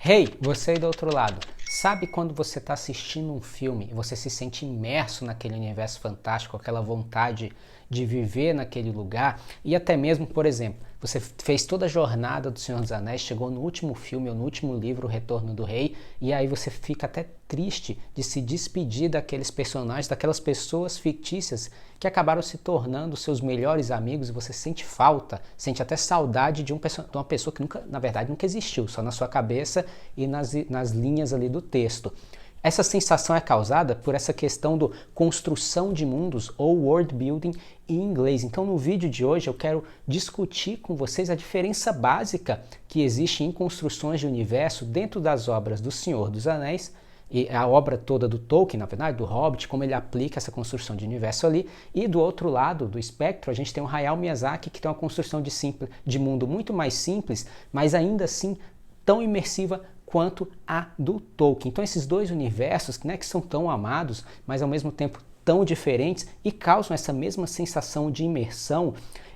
Hey, você aí do outro lado, sabe quando você está assistindo um filme e você se sente imerso naquele universo fantástico, aquela vontade de viver naquele lugar e até mesmo, por exemplo, você fez toda a jornada do Senhor dos Anéis, chegou no último filme ou no último livro, O Retorno do Rei, e aí você fica até triste de se despedir daqueles personagens, daquelas pessoas fictícias que acabaram se tornando seus melhores amigos e você sente falta, sente até saudade de uma pessoa que nunca, na verdade, nunca existiu, só na sua cabeça e nas linhas ali do texto. Essa sensação é causada por essa questão do construção de mundos ou world building em inglês. Então no vídeo de hoje eu quero discutir com vocês a diferença básica que existe em construções de universo dentro das obras do Senhor dos Anéis e a obra toda do Tolkien, na verdade, do Hobbit, como ele aplica essa construção de universo ali. E do outro lado do espectro, a gente tem o Hayao Miyazaki, que tem uma construção de mundo muito mais simples, mas ainda assim tão imersiva quanto a do Tolkien. Então esses dois universos, né, que são tão amados, mas ao mesmo tempo tão diferentes e causam essa mesma sensação de imersão,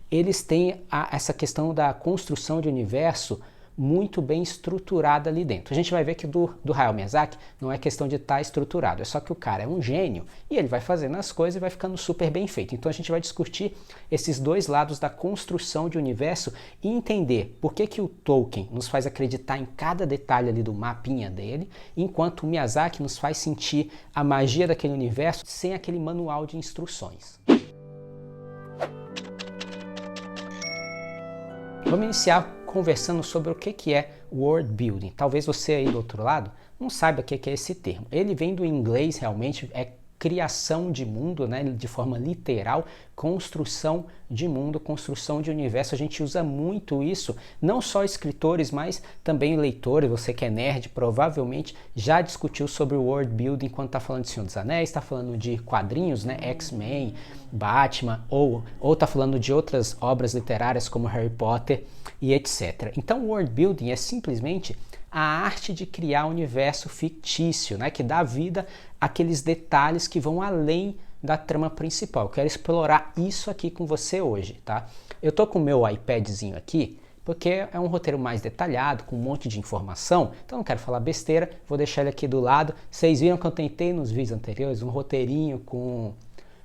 eles têm essa questão da construção de universo muito bem estruturada ali dentro. A gente vai ver que do Hayao Miyazaki não é questão de estar estruturado, é só que o cara é um gênio e ele vai fazendo as coisas e vai ficando super bem feito. Então a gente vai discutir esses dois lados da construção de universo e entender por que o Tolkien nos faz acreditar em cada detalhe ali do mapinha dele, enquanto o Miyazaki nos faz sentir a magia daquele universo sem aquele manual de instruções. Vamos iniciar conversando sobre o que é world building. Talvez você aí do outro lado não saiba o que é esse termo. Ele vem do inglês, realmente é criação de mundo, né? De forma literal, construção de mundo, construção de universo. A gente usa muito isso, não só escritores, mas também leitores. Você que é nerd provavelmente já discutiu sobre o world building quando está falando de Senhor dos Anéis, está falando de quadrinhos, né? X-Men, Batman, ou está falando de outras obras literárias como Harry Potter e etc. Então, world building é simplesmente a arte de criar um universo fictício, né, que dá vida àqueles detalhes que vão além da trama principal. Eu quero explorar isso aqui com você hoje, tá? Eu tô com o meu iPadzinho aqui, porque é um roteiro mais detalhado, com um monte de informação, então não quero falar besteira, vou deixar ele aqui do lado. Vocês viram que eu tentei nos vídeos anteriores um roteirinho com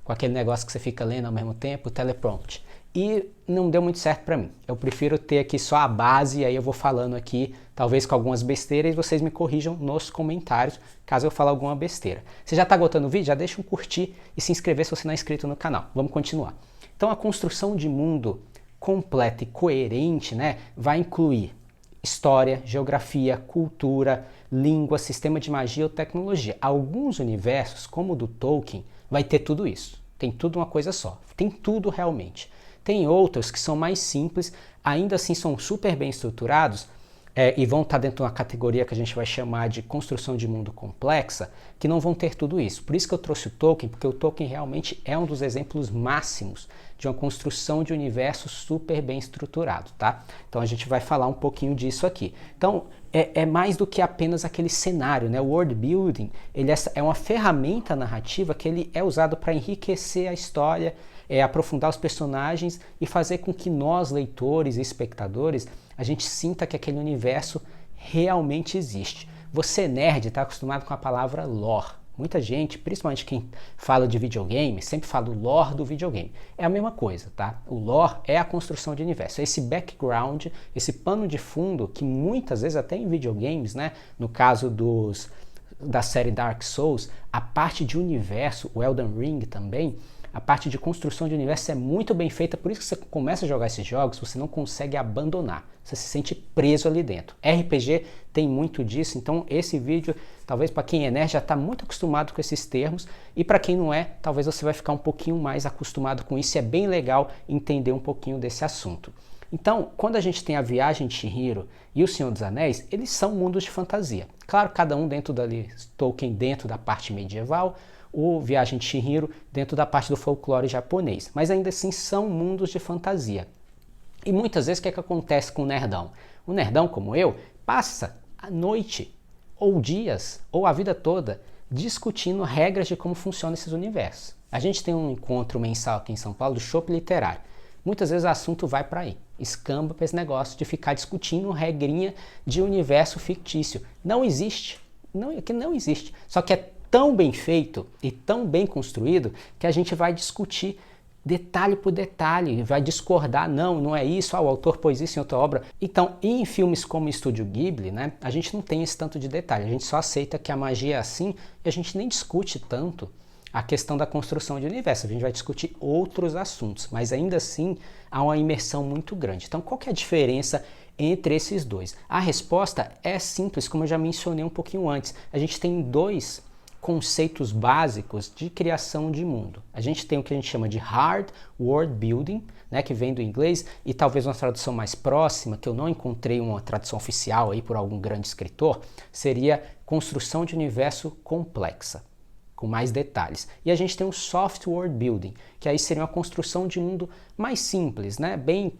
aquele negócio que você fica lendo ao mesmo tempo, o teleprompt. E não deu muito certo para mim. Eu prefiro ter aqui só a base e aí eu vou falando aqui, talvez com algumas besteiras, e vocês me corrijam nos comentários, caso eu fale alguma besteira. Você já está gostando do vídeo? Já deixa um curtir e se inscrever se você não é inscrito no canal. Vamos continuar. Então a construção de mundo completa e coerente, né, vai incluir história, geografia, cultura, língua, sistema de magia ou tecnologia. Alguns universos, como o do Tolkien, vai ter tudo isso. Tem tudo uma coisa só. Tem tudo realmente. Tem outros que são mais simples, ainda assim são super bem estruturados e vão estar dentro de uma categoria que a gente vai chamar de construção de mundo complexa, que não vão ter tudo isso. Por isso que eu trouxe o Tolkien, porque o Tolkien realmente é um dos exemplos máximos de uma construção de universo super bem estruturado, tá? Então a gente vai falar um pouquinho disso aqui. Então é mais do que apenas aquele cenário, né? O world building, ele é uma ferramenta narrativa que ele é usado para enriquecer a história, aprofundar os personagens e fazer com que nós, leitores e espectadores, a gente sinta que aquele universo realmente existe. Você nerd está acostumado com a palavra lore. Muita gente, principalmente quem fala de videogame, sempre fala o lore do videogame. É a mesma coisa, tá? O lore é a construção de universo, é esse background, esse pano de fundo que muitas vezes até em videogames, né? No caso da série Dark Souls, a parte de universo, o Elden Ring também, a parte de construção de universo é muito bem feita, por isso que você começa a jogar esses jogos, você não consegue abandonar, você se sente preso ali dentro. RPG tem muito disso, então esse vídeo, talvez para quem é nerd já está muito acostumado com esses termos, e para quem não é, talvez você vai ficar um pouquinho mais acostumado com isso, e é bem legal entender um pouquinho desse assunto. Então, quando a gente tem a Viagem de Chihiro e o Senhor dos Anéis, eles são mundos de fantasia. Claro, cada um dentro dali, Tolkien dentro da parte medieval, o Viagem de Chihiro dentro da parte do folclore japonês. Mas ainda assim são mundos de fantasia. E muitas vezes o que acontece com o nerdão? O nerdão, como eu, passa a noite, ou dias, ou a vida toda, discutindo regras de como funcionam esses universos. A gente tem um encontro mensal aqui em São Paulo do Chopp Literário. Muitas vezes o assunto vai para aí. escamba para esse negócio de ficar discutindo regrinha de universo fictício. Não existe. Não existe. Só que é tão bem feito e tão bem construído que a gente vai discutir detalhe por detalhe, vai discordar, não é isso, o autor pôs isso em outra obra. Então, em filmes como o Estúdio Ghibli, né, a gente não tem esse tanto de detalhe, a gente só aceita que a magia é assim e a gente nem discute tanto a questão da construção de universo, a gente vai discutir outros assuntos, mas ainda assim há uma imersão muito grande. Então, qual que é a diferença entre esses dois? A resposta é simples, como eu já mencionei um pouquinho antes. A gente tem dois conceitos básicos de criação de mundo. A gente tem o que a gente chama de hard world building, né, que vem do inglês, e talvez uma tradução mais próxima, que eu não encontrei uma tradução oficial aí por algum grande escritor, seria construção de universo complexa, com mais detalhes. E a gente tem o soft world building, que aí seria uma construção de mundo mais simples, né, bem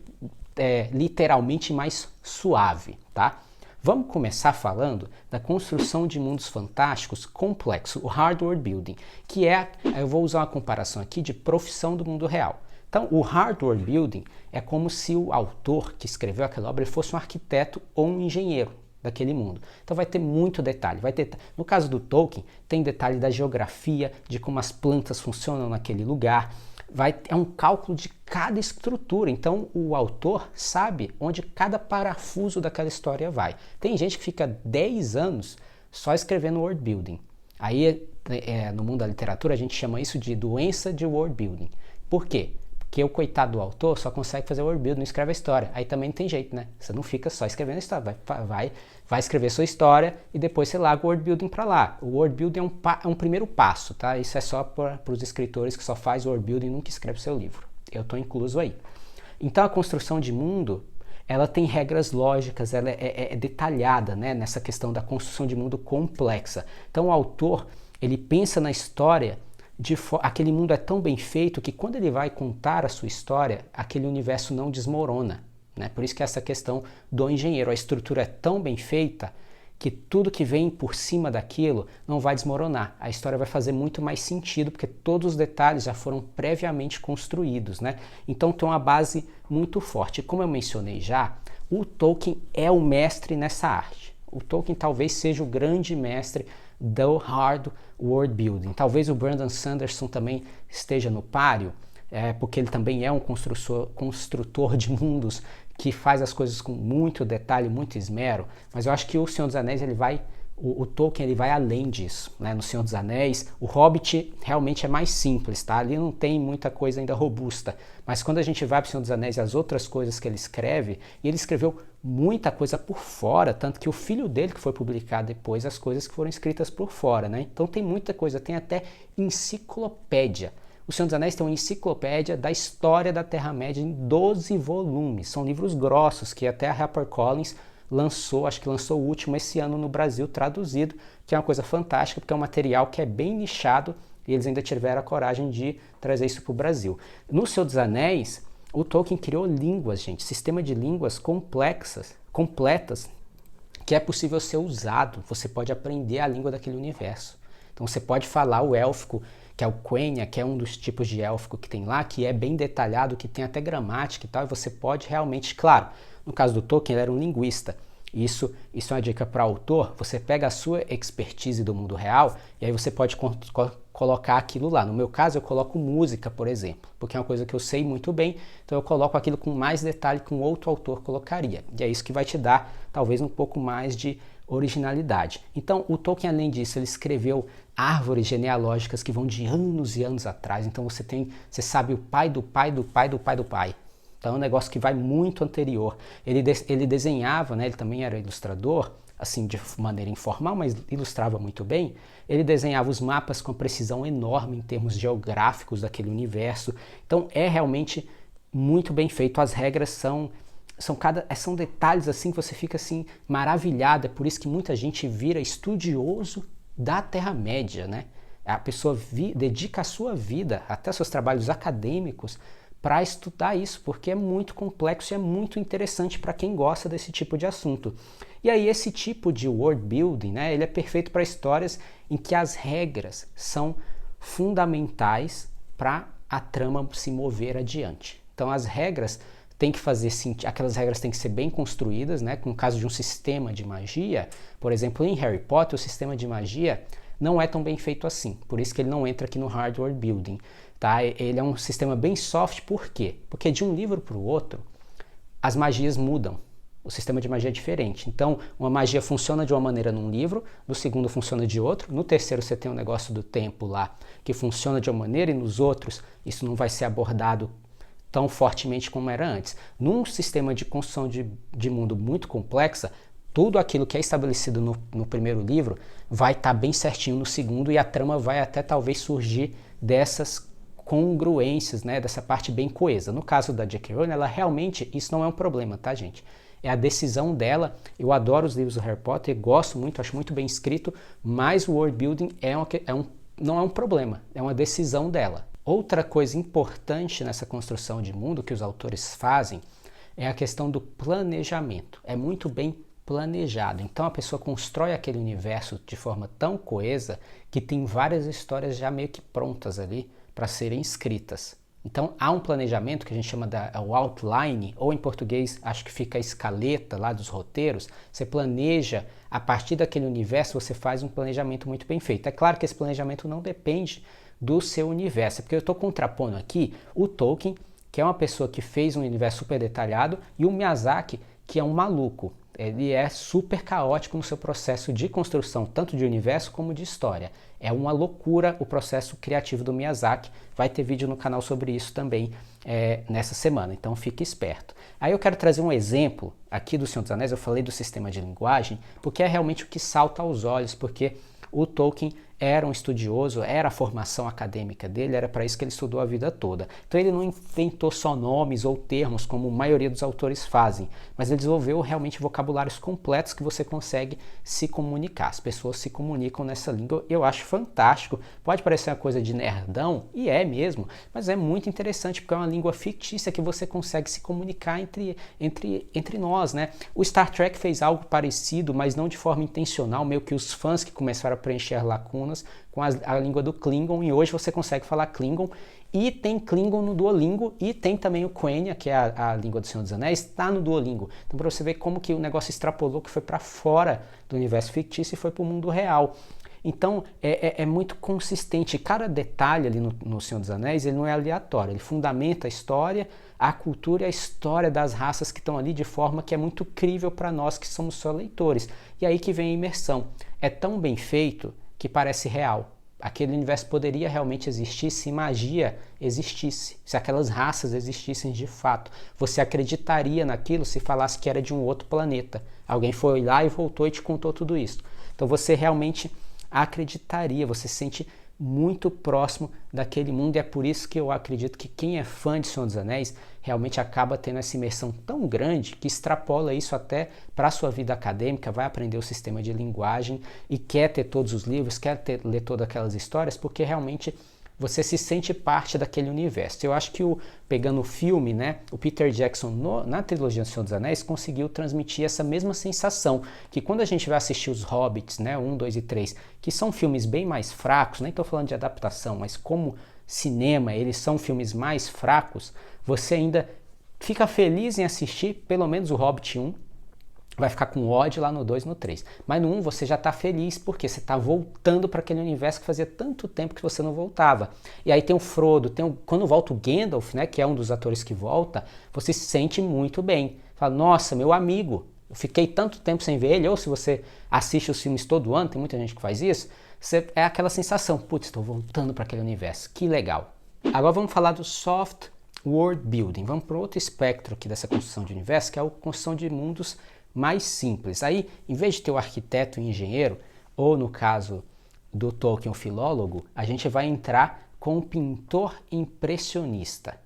literalmente mais suave, tá? Vamos começar falando da construção de mundos fantásticos complexo, o hard world building, que eu vou usar uma comparação aqui de profissão do mundo real. Então, o hard world building é como se o autor que escreveu aquela obra fosse um arquiteto ou um engenheiro daquele mundo. Então vai ter muito detalhe. No caso do Tolkien, tem detalhe da geografia, de como as plantas funcionam naquele lugar. É um cálculo de cada estrutura, então o autor sabe onde cada parafuso daquela história vai. Tem gente que fica 10 anos só escrevendo world building. Aí no mundo da literatura a gente chama isso de doença de world building. Por quê? Porque o coitado do autor só consegue fazer world building, não escreve a história. Aí também não tem jeito, né? Você não fica só escrevendo a história, vai escrever sua história e depois você larga o world building para lá. O world building é um primeiro passo, tá? Isso é só para os escritores que só faz world building e nunca escreve seu livro. Eu estou incluso aí. Então a construção de mundo, ela tem regras lógicas, ela é detalhada, né? Nessa questão da construção de mundo complexa. Então o autor, ele pensa na história, aquele mundo é tão bem feito que quando ele vai contar a sua história, aquele universo não desmorona, né? Por isso que essa questão do engenheiro, a estrutura é tão bem feita que tudo que vem por cima daquilo não vai desmoronar. A história vai fazer muito mais sentido, porque todos os detalhes já foram previamente construídos, né? Então tem uma base muito forte. Como eu mencionei já, o Tolkien é o mestre nessa arte. O Tolkien talvez seja o grande mestre do hard world building. Talvez o Brandon Sanderson também esteja no páreo, porque ele também é um construtor de mundos que faz as coisas com muito detalhe, muito esmero, mas eu acho que o Senhor dos Anéis, o Tolkien, ele vai além disso, né? No Senhor dos Anéis, o Hobbit realmente é mais simples, tá? Ali não tem muita coisa ainda robusta, mas quando a gente vai para o Senhor dos Anéis e as outras coisas que ele escreve, e ele escreveu muita coisa por fora, tanto que o filho dele que foi publicar depois as coisas que foram escritas por fora, né? Então tem muita coisa, tem até enciclopédia. O Senhor dos Anéis tem uma enciclopédia da história da Terra-média em 12 volumes. São livros grossos que até a HarperCollins lançou, acho que lançou o último esse ano no Brasil, traduzido, que é uma coisa fantástica, porque é um material que é bem nichado e eles ainda tiveram a coragem de trazer isso para o Brasil. No Senhor dos Anéis, o Tolkien criou línguas, gente, sistema de línguas completas, que é possível ser usado. Você pode aprender a língua daquele universo. Então você pode falar o élfico, que é o Quenya, que é um dos tipos de élfico que tem lá, que é bem detalhado, que tem até gramática e tal, e você pode realmente, claro, no caso do Tolkien, ele era um linguista. Isso é uma dica para o autor, você pega a sua expertise do mundo real e aí você pode colocar aquilo lá. No meu caso, eu coloco música, por exemplo, porque é uma coisa que eu sei muito bem, então eu coloco aquilo com mais detalhe que um outro autor colocaria. E é isso que vai te dar, talvez, um pouco mais de originalidade. Então, o Tolkien, além disso, ele escreveu árvores genealógicas que vão de anos e anos atrás. Então, você sabe o pai do pai do pai do pai do pai. Então, é um negócio que vai muito anterior. Ele desenhava, né? Ele também era ilustrador, assim, de maneira informal, mas ilustrava muito bem. Ele desenhava os mapas com precisão enorme em termos geográficos daquele universo. Então, é realmente muito bem feito. As regras são detalhes assim que você fica assim maravilhado. É por isso que muita gente vira estudioso da Terra-média, né? A pessoa dedica a sua vida, até seus trabalhos acadêmicos, para estudar isso, porque é muito complexo e é muito interessante para quem gosta desse tipo de assunto. E aí esse tipo de world building, né, ele é perfeito para histórias em que as regras são fundamentais para a trama se mover adiante. Então as regras tem que fazer aquelas regras têm que ser bem construídas, né? No caso de um sistema de magia, por exemplo, em Harry Potter, o sistema de magia não é tão bem feito assim, por isso que ele não entra aqui no hard world building, tá? Ele é um sistema bem soft, por quê? Porque de um livro para o outro, as magias mudam. O sistema de magia é diferente. Então, uma magia funciona de uma maneira num livro, no segundo funciona de outro, no terceiro você tem um negócio do tempo lá, que funciona de uma maneira, e nos outros isso não vai ser abordado tão fortemente como era antes. Num sistema de construção de mundo muito complexa, tudo aquilo que é estabelecido no primeiro livro vai estar bem certinho no segundo, e a trama vai até talvez surgir dessas congruências, né, dessa parte bem coesa. No caso da J.K. Rowling, ela realmente, isso não é um problema, tá, gente? É a decisão dela. Eu adoro os livros do Harry Potter, gosto muito, acho muito bem escrito, mas o world building não é um problema, é uma decisão dela. Outra coisa importante nessa construção de mundo que os autores fazem é a questão do planejamento. É muito bem planejado. Então a pessoa constrói aquele universo de forma tão coesa que tem várias histórias já meio que prontas ali para serem escritas. Então há um planejamento que a gente chama o outline, ou em português acho que fica a escaleta lá dos roteiros. Você planeja, a partir daquele universo você faz um planejamento muito bem feito. É claro que esse planejamento não depende do seu universo, porque eu estou contrapondo aqui o Tolkien, que é uma pessoa que fez um universo super detalhado, e o Miyazaki, que é um maluco. Ele é super caótico no seu processo de construção, tanto de universo como de história. É uma loucura o processo criativo do Miyazaki. Vai ter vídeo no canal sobre isso também nessa semana, então fique esperto. Aí eu quero trazer um exemplo aqui do Senhor dos Anéis. Eu falei do sistema de linguagem, porque é realmente o que salta aos olhos, porque o Tolkien era um estudioso, era a formação acadêmica dele, era para isso que ele estudou a vida toda. Então ele não inventou só nomes ou termos, como a maioria dos autores fazem, mas ele desenvolveu realmente vocabulários completos que você consegue se comunicar. As pessoas se comunicam nessa língua, eu acho fantástico. Pode parecer uma coisa de nerdão, e é mesmo, mas é muito interessante, porque é uma língua fictícia que você consegue se comunicar entre nós, né? O Star Trek fez algo parecido, mas não de forma intencional, meio que os fãs que começaram a preencher lacunas com a língua do Klingon, e hoje você consegue falar Klingon, e tem Klingon no Duolingo, e tem também o Quenya, que é a língua do Senhor dos Anéis, está no Duolingo. Então para você ver como que o negócio extrapolou, que foi para fora do universo fictício e foi para o mundo real. Então é muito consistente, cada detalhe ali no Senhor dos Anéis, ele não é aleatório, ele fundamenta a história, a cultura e a história das raças que estão ali de forma que é muito crível para nós que somos só leitores. E aí que vem a imersão. É tão bem feito que parece real. Aquele universo poderia realmente existir se magia existisse, se aquelas raças existissem de fato. Você acreditaria naquilo se falasse que era de um outro planeta. Alguém foi lá e voltou e te contou tudo isso. Então você realmente acreditaria, você se sente muito próximo daquele mundo, e é por isso que eu acredito que quem é fã de Senhor dos Anéis realmente acaba tendo essa imersão tão grande que extrapola isso até para a sua vida acadêmica, vai aprender o sistema de linguagem e quer ter todos os livros, quer ler todas aquelas histórias, porque realmente você se sente parte daquele universo. Eu acho que pegando o filme, né, o Peter Jackson na trilogia do Senhor dos Anéis conseguiu transmitir essa mesma sensação, que quando a gente vai assistir os Hobbits, né, 1, 2 e 3, que são filmes bem mais fracos, nem estou falando de adaptação, mas como cinema, eles são filmes mais fracos, você ainda fica feliz em assistir pelo menos o Hobbit 1, vai ficar com ódio lá no 2 e no 3. Mas no 1 você já está feliz, porque você está voltando para aquele universo que fazia tanto tempo que você não voltava. E aí tem o Frodo, quando volta o Gandalf, né, que é um dos atores que volta, você se sente muito bem. Fala, nossa, meu amigo, eu fiquei tanto tempo sem ver ele. Ou se você assiste os filmes todo ano, tem muita gente que faz isso, é aquela sensação, putz, estou voltando para aquele universo, que legal. Agora vamos falar do soft world building. Vamos para outro espectro aqui dessa construção de universo, que é a construção de mundos mais simples. Aí, em vez de ter o arquiteto e o engenheiro, ou no caso do Tolkien, o filólogo, a gente vai entrar com o pintor impressionista,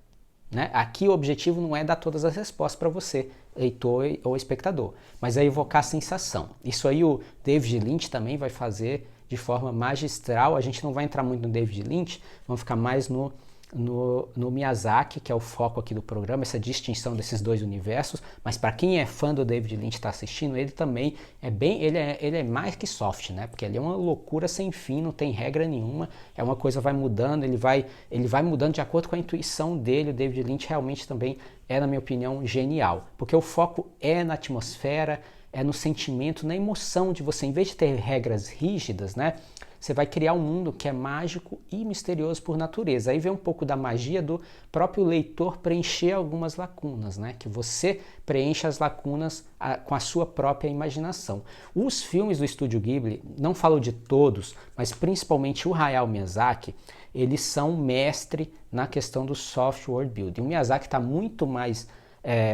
né? Aqui o objetivo não é dar todas as respostas para você, leitor ou espectador, mas é evocar a sensação. Isso aí o David Lynch também vai fazer de forma magistral. A gente não vai entrar muito no David Lynch, vamos ficar mais no no Miyazaki, que é o foco aqui do programa, essa distinção desses dois universos, mas para quem é fã do David Lynch está assistindo, ele também ele é mais que soft, né? Porque ele é uma loucura sem fim, não tem regra nenhuma, é uma coisa vai mudando, ele vai mudando de acordo com a intuição dele. O David Lynch realmente também é, na minha opinião, genial, porque o foco é na atmosfera, é no sentimento, na emoção de você, em vez de ter regras rígidas, né? Você vai criar um mundo que é mágico e misterioso por natureza. Aí vem um pouco da magia do próprio leitor preencher algumas lacunas, né? Que você preenche as lacunas com a sua própria imaginação. Os filmes do Estúdio Ghibli, não falo de todos, mas principalmente o Hayao Miyazaki, eles são mestre na questão do soft world building. O Miyazaki está muito mais,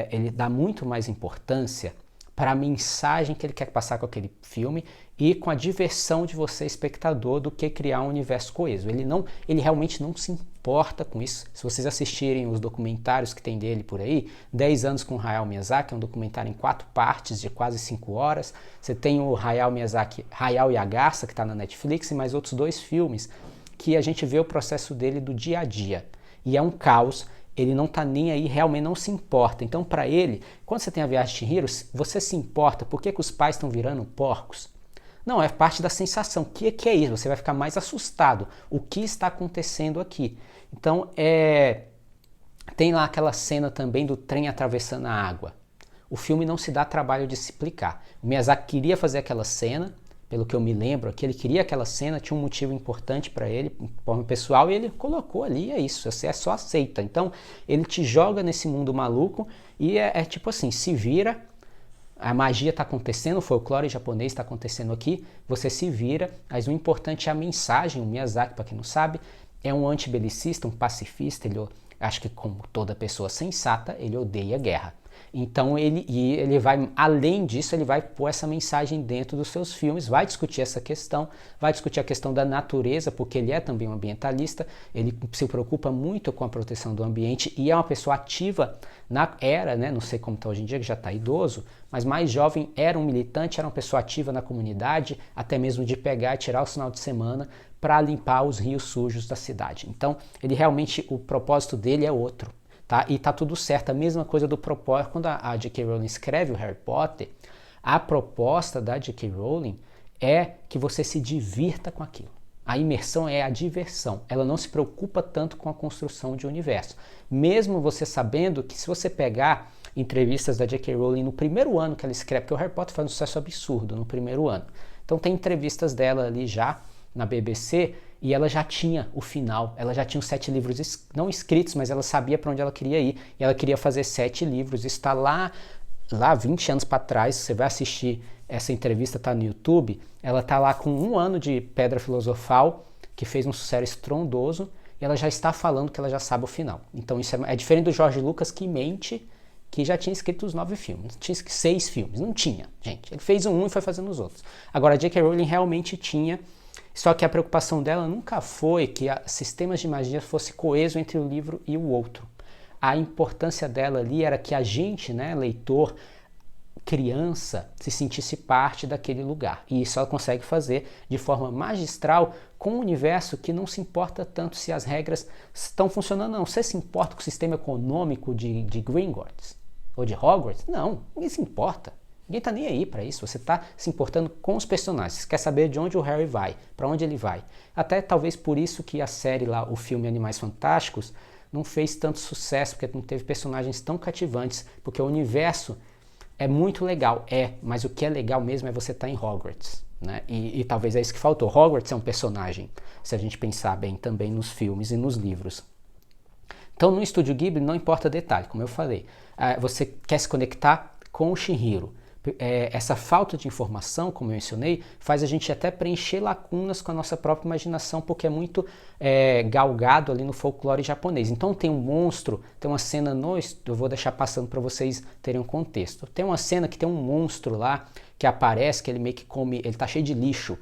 ele dá muito mais importância para a mensagem que ele quer passar com aquele filme e com a diversão de você, espectador, do que criar um universo coeso. Ele realmente não se importa com isso. Se vocês assistirem os documentários que tem dele por aí, 10 anos com o Hayao Miyazaki, é um documentário em 4 partes de quase 5 horas. Você tem o Hayao Miyazaki, Hayao e a Garça, que está na Netflix, e mais outros 2 filmes que a gente vê o processo dele do dia a dia. E é um caos. Ele não está nem aí, realmente não se importa. Então, para ele, quando você tem a Viagem de Chihiro, você se importa. Por que os pais estão virando porcos? Não, é parte da sensação. O que é isso? Você vai ficar mais assustado. O que está acontecendo aqui? Então, tem lá aquela cena também do trem atravessando a água. O filme não se dá trabalho de se explicar. O Miyazaki queria fazer aquela cena, pelo que eu me lembro, que ele queria aquela cena, tinha um motivo importante para ele, forma pessoal, e ele colocou ali, é isso, você só aceita. Então, ele te joga nesse mundo maluco e é tipo assim, se vira, a magia está acontecendo, o folclore japonês está acontecendo aqui, você se vira, mas o importante é a mensagem. O Miyazaki, para quem não sabe, é um antibelicista, um pacifista, ele, acho que como toda pessoa sensata, ele odeia guerra. Então ele vai, além disso, ele vai pôr essa mensagem dentro dos seus filmes, vai discutir essa questão, vai discutir a questão da natureza, porque ele é também um ambientalista, ele se preocupa muito com a proteção do ambiente e é uma pessoa ativa na era, né, não sei como está hoje em dia, que já está idoso, mas mais jovem, era um militante, era uma pessoa ativa na comunidade, até mesmo de pegar e tirar o final de semana para limpar os rios sujos da cidade. Então, ele realmente, o propósito dele é outro. Tá? E tá tudo certo, a mesma coisa do propósito. Quando a J.K. Rowling escreve o Harry Potter, a proposta da J.K. Rowling é que você se divirta com aquilo. A imersão é a diversão, ela não se preocupa tanto com a construção de universo. Mesmo você sabendo que se você pegar entrevistas da J.K. Rowling no primeiro ano que ela escreve, porque o Harry Potter faz um sucesso absurdo no primeiro ano. Então tem entrevistas dela ali já na BBC, e ela já tinha o final, ela já tinha os 7 livros não escritos, mas ela sabia para onde ela queria ir, e ela queria fazer 7 livros. Isso está lá 20 anos para trás, você vai assistir essa entrevista, está no YouTube, ela está lá com 1 ano de Pedra Filosofal, que fez um sucesso estrondoso, e ela já está falando que ela já sabe o final. Então isso é diferente do George Lucas, que mente, que já tinha escrito os 9 filmes, tinha 6 filmes, não tinha, gente. Ele fez um e foi fazendo os outros. Agora a J.K. Rowling realmente tinha. Só que a preocupação dela nunca foi que sistemas de magia fosse coeso entre o livro e o outro. A importância dela ali era que a gente, né, leitor, criança, se sentisse parte daquele lugar. E isso ela consegue fazer de forma magistral com um universo que não se importa tanto se as regras estão funcionando, não. Você se importa com o sistema econômico de Gringotts ou de Hogwarts? Não, ninguém se importa. Ninguém tá nem aí para isso, você tá se importando com os personagens, você quer saber de onde o Harry vai, para onde ele vai. Até talvez por isso que a série lá, o filme Animais Fantásticos, não fez tanto sucesso, porque não teve personagens tão cativantes, porque o universo é muito legal, mas o que é legal mesmo é você estar em Hogwarts, né? E talvez é isso que faltou. Hogwarts é um personagem, se a gente pensar bem também nos filmes e nos livros. Então no Estúdio Ghibli não importa detalhe, como eu falei, você quer se conectar com o Chihiro. Essa falta de informação, como eu mencionei, faz a gente até preencher lacunas com a nossa própria imaginação, porque é muito galgado ali no folclore japonês. Então tem um monstro, tem uma cena eu vou deixar passando para vocês terem um contexto. Tem uma cena que tem um monstro lá, que aparece, que ele meio que come, ele tá cheio de lixo,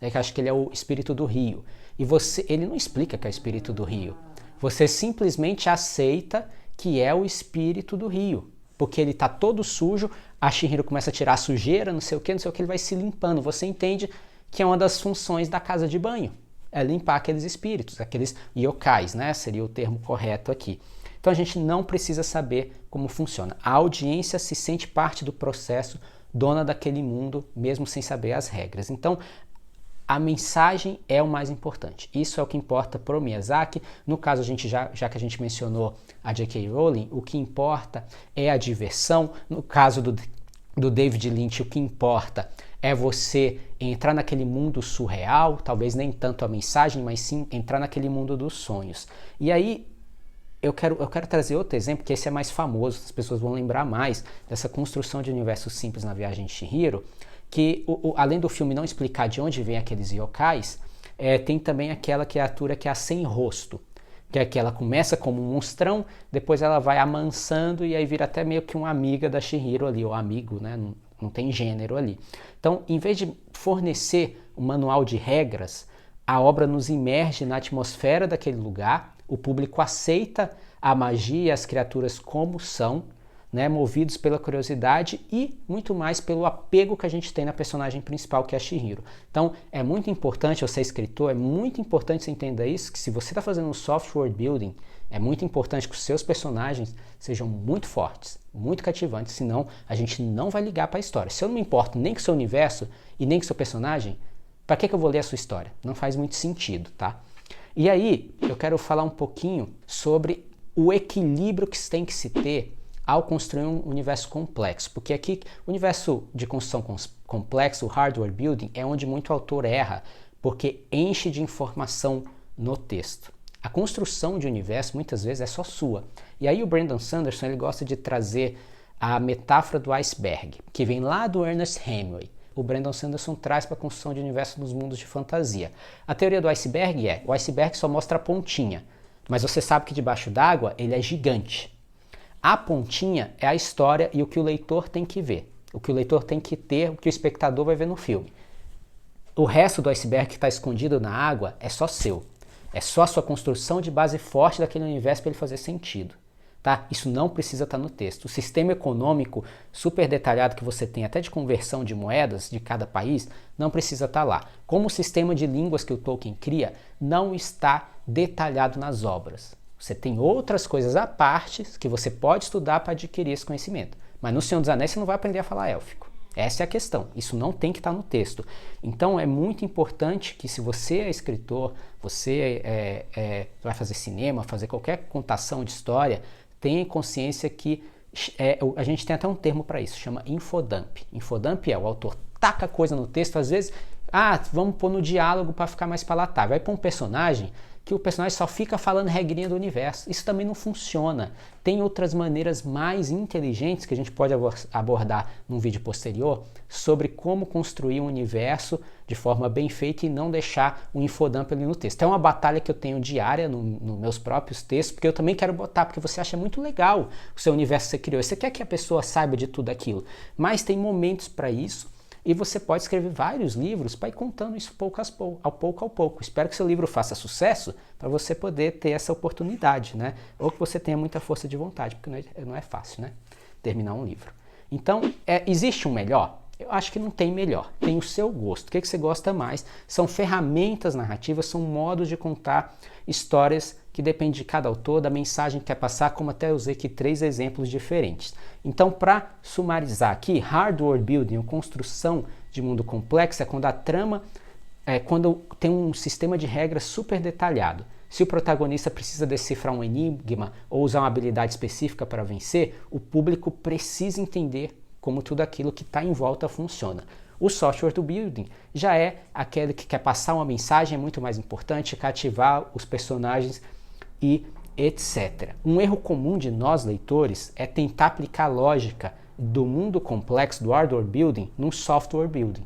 né, que acho que ele é o espírito do rio. E ele não explica que é o espírito do rio. Você simplesmente aceita que é o espírito do rio, porque ele tá todo sujo, a Chihiro começa a tirar a sujeira, não sei o que, ele vai se limpando. Você entende que é uma das funções da casa de banho. é limpar aqueles espíritos, aqueles yokais, né? Seria o termo correto aqui. Então a gente não precisa saber como funciona. A audiência se sente parte do processo, dona daquele mundo, mesmo sem saber as regras. Então, a mensagem é o mais importante. Isso é o que importa para o Miyazaki. No caso, já que a gente mencionou a J.K. Rowling, o que importa é a diversão. No caso do David Lynch, o que importa é você entrar naquele mundo surreal, talvez nem tanto a mensagem, mas sim entrar naquele mundo dos sonhos. E aí, eu quero trazer outro exemplo, que esse é mais famoso, as pessoas vão lembrar mais dessa construção de universo simples na Viagem de Chihiro, que além do filme não explicar de onde vem aqueles yokais, tem também aquela criatura que é a sem rosto, que é que ela começa como um monstrão, depois ela vai amansando e aí vira até meio que uma amiga da Chihiro ali, ou amigo, né? Não tem gênero ali. Então, em vez de fornecer um manual de regras, a obra nos imerge na atmosfera daquele lugar, o público aceita a magia e as criaturas como são, né, movidos pela curiosidade e muito mais pelo apego que a gente tem na personagem principal, que é a Chihiro. Então, é muito importante, você é escritor, é muito importante você entender isso, que se você está fazendo um soft world building, é muito importante que os seus personagens sejam muito fortes, muito cativantes, senão a gente não vai ligar para a história. Se eu não me importo nem com o seu universo e nem com o seu personagem, para que eu vou ler a sua história? Não faz muito sentido, tá? E aí, eu quero falar um pouquinho sobre o equilíbrio que tem que se ter ao construir um universo complexo, porque aqui o universo de construção complexo, o hardware building, é onde muito autor erra, porque enche de informação no texto. A construção de universo muitas vezes é só sua. E aí o Brandon Sanderson ele gosta de trazer a metáfora do iceberg, que vem lá do Ernest Hemingway. O Brandon Sanderson traz para a construção de universo nos mundos de fantasia. A teoria do iceberg o iceberg só mostra a pontinha, mas você sabe que debaixo d'água ele é gigante. A pontinha é a história e o que o leitor tem que ver, o que o leitor tem que ter, o que o espectador vai ver no filme. O resto do iceberg que está escondido na água é só seu. É só a sua construção de base forte daquele universo para ele fazer sentido. Tá? Isso não precisa estar no texto. O sistema econômico super detalhado que você tem, até de conversão de moedas de cada país, não precisa estar lá. Como o sistema de línguas que o Tolkien cria não está detalhado nas obras. Você tem outras coisas à parte que você pode estudar para adquirir esse conhecimento. Mas no Senhor dos Anéis você não vai aprender a falar élfico. Essa é a questão. Isso não tem que estar no texto. Então é muito importante que, se você é escritor, você vai fazer cinema, fazer qualquer contação de história, tenha consciência que a gente tem até um termo para isso, chama infodump. Infodump o autor taca coisa no texto, às vezes, vamos pôr no diálogo para ficar mais palatável. Vai pôr um personagem que o personagem só fica falando regrinha do universo. Isso também não funciona. Tem outras maneiras mais inteligentes que a gente pode abordar num vídeo posterior sobre como construir um universo de forma bem feita e não deixar o infodump ali no texto. É uma batalha que eu tenho diária nos meus próprios textos, porque eu também quero botar, porque você acha muito legal o seu universo que você criou. Você quer que a pessoa saiba de tudo aquilo, mas tem momentos para isso. E você pode escrever vários livros para ir contando isso pouco a pouco. Espero que seu livro faça sucesso para você poder ter essa oportunidade, né? Ou que você tenha muita força de vontade, porque não é fácil, né? Terminar um livro. Então, existe um melhor? Eu acho que não tem melhor. Tem o seu gosto. O que você gosta mais? São ferramentas narrativas, são modos de contar histórias que dependem de cada autor, da mensagem que quer passar, como até eu usei aqui 3 exemplos diferentes. Então, para sumarizar aqui, hard world building, a construção de mundo complexo, é quando a trama, quando tem um sistema de regras super detalhado. Se o protagonista precisa decifrar um enigma ou usar uma habilidade específica para vencer, o público precisa entender como tudo aquilo que está em volta funciona. O software do building já é aquele que quer passar uma mensagem, é muito mais importante, cativar os personagens e etc. Um erro comum de nós, leitores, é tentar aplicar a lógica do mundo complexo, do hardware building, num software building,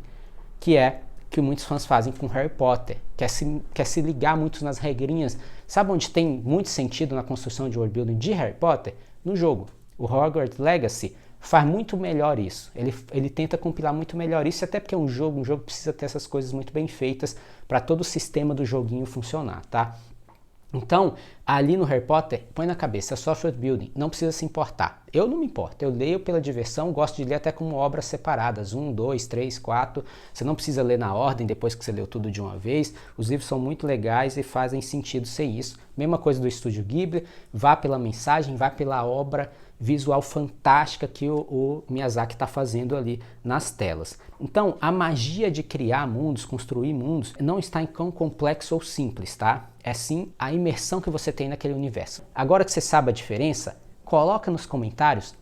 que é que muitos fãs fazem com Harry Potter, quer se ligar muito nas regrinhas. Sabe onde tem muito sentido na construção de world building de Harry Potter? No jogo. O Hogwarts Legacy faz muito melhor isso. Ele tenta compilar muito melhor isso, até porque é um jogo precisa ter essas coisas muito bem feitas para todo o sistema do joguinho funcionar, tá? Então, ali no Harry Potter, põe na cabeça, é software building, não precisa se importar. Eu não me importo, eu leio pela diversão, gosto de ler até como obras separadas, 1, 2, 3, 4. Você não precisa ler na ordem depois que você leu tudo de uma vez. Os livros são muito legais e fazem sentido ser isso. Mesma coisa do Estúdio Ghibli, vá pela mensagem, vá pela obra visual fantástica que o Miyazaki está fazendo ali nas telas. Então, a magia de criar mundos, construir mundos, não está em quão complexo ou simples, tá? É sim a imersão que você tem naquele universo. Agora que você sabe a diferença, coloca nos comentários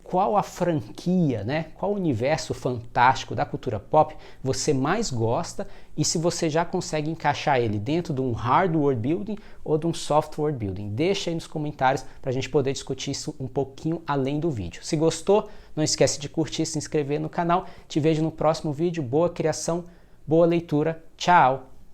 qual a franquia, né? Qual universo fantástico da cultura pop você mais gosta e se você já consegue encaixar ele dentro de um hard world building ou de um soft world building. Deixa aí nos comentários para a gente poder discutir isso um pouquinho além do vídeo. Se gostou, não esquece de curtir, se inscrever no canal. Te vejo no próximo vídeo. Boa criação, boa leitura. Tchau!